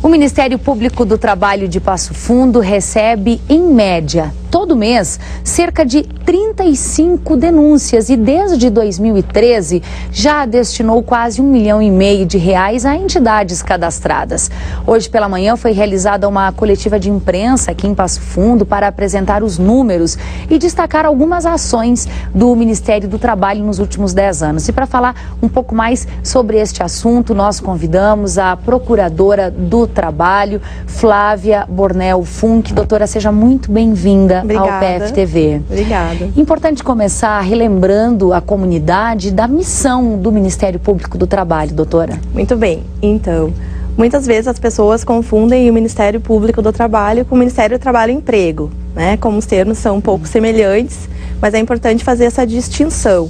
Ministério Público do Trabalho de Passo Fundo recebe, em média, todo mês, cerca de 35 denúncias e desde 2013 já destinou quase R$1,5 milhão a entidades cadastradas. Hoje pela manhã foi realizada uma coletiva de imprensa aqui em Passo Fundo para apresentar os números e destacar algumas ações do Ministério do Trabalho nos últimos 10 anos. E para falar um pouco mais sobre este assunto, nós convidamos a Procuradora do Trabalho, Flávia Bornel Funk. Doutora, seja muito bem-vinda ao PFTV. Obrigada. Importante começar relembrando a comunidade da missão do Ministério Público do Trabalho, doutora. Muito bem. Então, muitas vezes as pessoas confundem o Ministério Público do Trabalho com o Ministério do Trabalho e Emprego, né? Como os termos são um pouco semelhantes, mas é importante fazer essa distinção.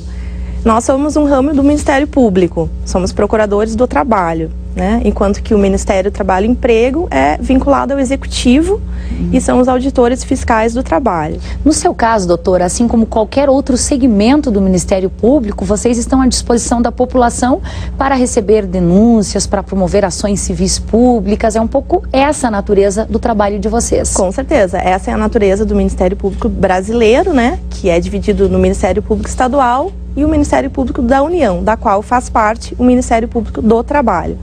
Nós somos um ramo do Ministério Público, somos procuradores do trabalho, né? Enquanto que o Ministério do Trabalho e Emprego é vinculado ao Executivo e são os auditores fiscais do trabalho. No seu caso, doutora, assim como qualquer outro segmento do Ministério Público, vocês estão à disposição da população para receber denúncias, para promover ações civis públicas. É um pouco essa a natureza do trabalho de vocês. Com certeza, essa é a natureza do Ministério Público brasileiro, né? Que é dividido no Ministério Público Estadual e o Ministério Público da União, da qual faz parte o Ministério Público do Trabalho.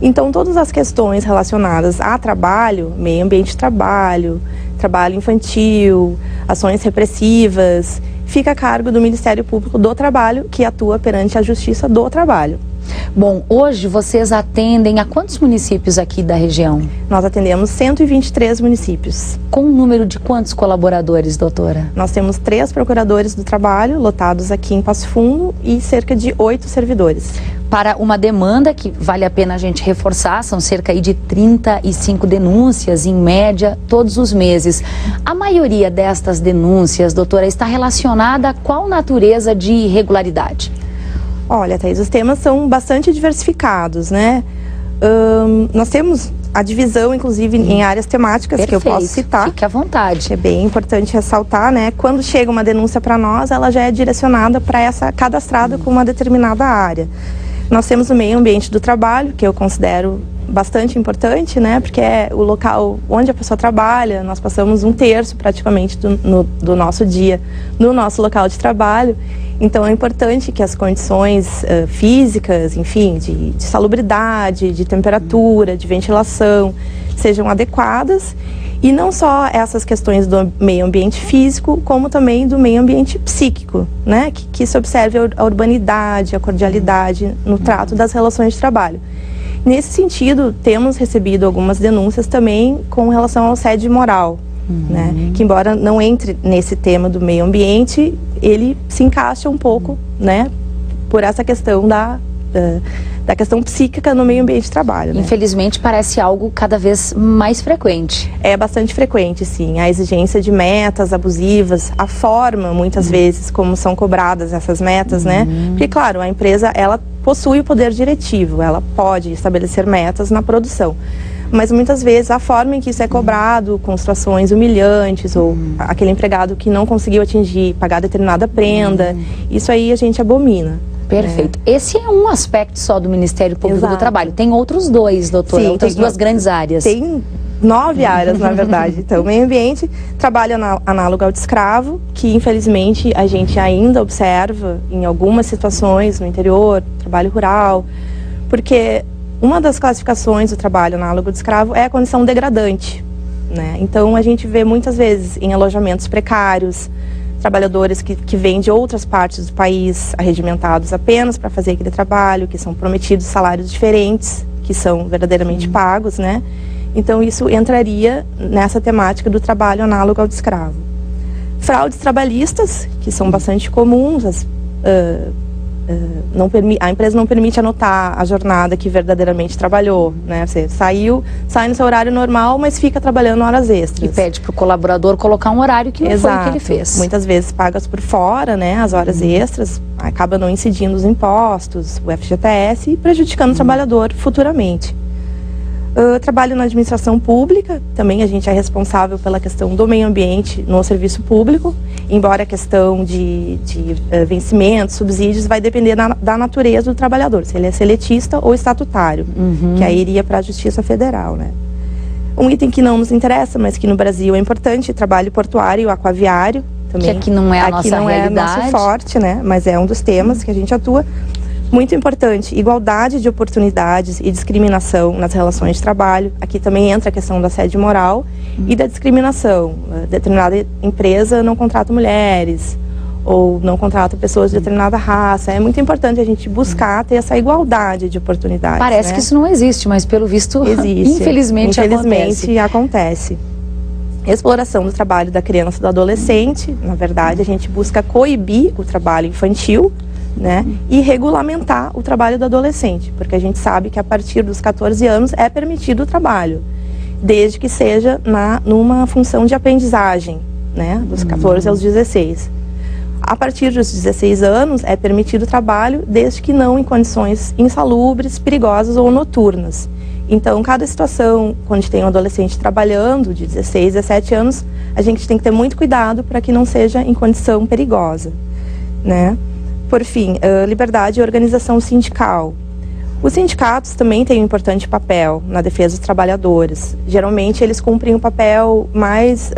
Então, todas as questões relacionadas a trabalho, meio ambiente de trabalho, trabalho infantil, ações repressivas, fica a cargo do Ministério Público do Trabalho, que atua perante a Justiça do Trabalho. Bom, hoje vocês atendem a quantos municípios aqui da região? Nós atendemos 123 municípios. Com um número de quantos colaboradores, doutora? Nós temos 3 procuradores do trabalho lotados aqui em Passo Fundo e cerca de 8 servidores. Para uma demanda que vale a pena a gente reforçar, são cerca de 35 denúncias, em média, todos os meses. A maioria destas denúncias, doutora, está relacionada a qual natureza de irregularidade? Olha, Thaís, os temas são bastante diversificados, né? Nós temos a divisão, inclusive, em áreas temáticas. Perfeito. Que eu posso citar. Fique à vontade. É bem importante ressaltar, né? Quando chega uma denúncia para nós, ela já é direcionada para essa cadastrada com uma determinada área. Nós temos o meio ambiente do trabalho, que eu considero bastante importante, né? Porque é o local onde a pessoa trabalha. Nós passamos 1/3 praticamente do nosso dia no nosso local de trabalho. Então é importante que as condições físicas, enfim, de salubridade, de temperatura, de ventilação, sejam adequadas. E não só essas questões do meio ambiente físico, como também do meio ambiente psíquico, né? Que se observe a urbanidade, a cordialidade no trato das relações de trabalho. Nesse sentido, temos recebido algumas denúncias também com relação ao assédio moral, né? Que embora não entre nesse tema do meio ambiente, ele se encaixa um pouco, né? Por essa questão da questão psíquica no meio ambiente de trabalho, né? Infelizmente parece algo cada vez mais frequente. É bastante frequente, sim. A exigência de metas abusivas, a forma, muitas vezes, como são cobradas essas metas, né? Porque, claro, a empresa, ela possui o poder diretivo, ela pode estabelecer metas na produção. Mas muitas vezes a forma em que isso é cobrado, com situações humilhantes, ou aquele empregado que não conseguiu atingir, pagar determinada prenda, isso aí a gente abomina. Perfeito. Esse é um aspecto só do Ministério Público Exato. do Trabalho. Tem outros dois, doutora, Sim, outras duas grandes áreas. Tem 9 áreas, na verdade. Então, meio ambiente, trabalho análogo ao de escravo, que infelizmente a gente ainda observa em algumas situações no interior, trabalho rural, porque uma das classificações do trabalho análogo de escravo é a condição degradante, né? Então, a gente vê muitas vezes em alojamentos precários, trabalhadores que vêm de outras partes do país, arregimentados apenas para fazer aquele trabalho, que são prometidos salários diferentes, que são verdadeiramente pagos, né? Então, isso entraria nessa temática do trabalho análogo ao de escravo. Fraudes trabalhistas, que são bastante comuns, a empresa não permite anotar a jornada que verdadeiramente trabalhou, né? Você sai no seu horário normal, mas fica trabalhando horas extras. E pede para o colaborador colocar um horário que não foi o que ele fez. Muitas vezes pagas por fora, né? As horas extras, acaba não incidindo os impostos, o FGTS, e prejudicando o trabalhador futuramente. Trabalho na administração pública, também a gente é responsável pela questão do meio ambiente no serviço público, embora a questão de vencimentos, subsídios, vai depender da natureza do trabalhador, se ele é seletista ou estatutário, que aí iria para a Justiça Federal, né? Um item que não nos interessa, mas que no Brasil é importante, trabalho portuário, aquaviário. Também. Que aqui não é a nossa realidade. Aqui não é nosso forte, né? Mas é um dos temas que a gente atua. Muito importante, igualdade de oportunidades e discriminação nas relações de trabalho. Aqui também entra a questão do assédio moral e da discriminação. Determinada empresa não contrata mulheres ou não contrata pessoas de determinada raça. É muito importante a gente buscar ter essa igualdade de oportunidades. Parece que isso não existe, mas pelo visto, existe. Infelizmente acontece. Exploração do trabalho da criança e do adolescente. Na verdade, a gente busca coibir o trabalho infantil, né, e regulamentar o trabalho do adolescente, porque a gente sabe que a partir dos 14 anos é permitido o trabalho, desde que seja numa função de aprendizagem, né, dos 14 aos 16. A partir dos 16 anos é permitido o trabalho, desde que não em condições insalubres, perigosas ou noturnas. Então, cada situação, quando tem um adolescente trabalhando de 16, 17 anos, a gente tem que ter muito cuidado para que não seja em condição perigosa, né? Por fim, liberdade e organização sindical. Os sindicatos também têm um importante papel na defesa dos trabalhadores. Geralmente, eles cumprem um papel mais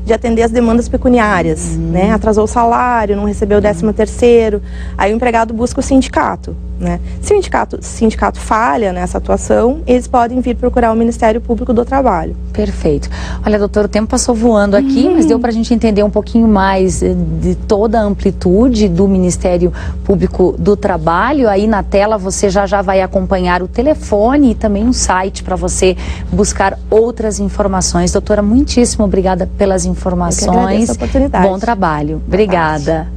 de atender as demandas pecuniárias, né? Atrasou o salário, não recebeu o 13º, aí o empregado busca o sindicato, né? Se o sindicato falha nessa atuação, eles podem vir procurar o Ministério Público do Trabalho. Perfeito. Olha, doutor, o tempo passou voando aqui, mas deu para a gente entender um pouquinho mais de toda a amplitude do Ministério Público do Trabalho. Aí na tela você já vai acompanhar o telefone e também um site para você buscar outras informações. Doutora, muitíssimo obrigada pelas informações. Eu que agradeço a oportunidade. Bom trabalho. Obrigada.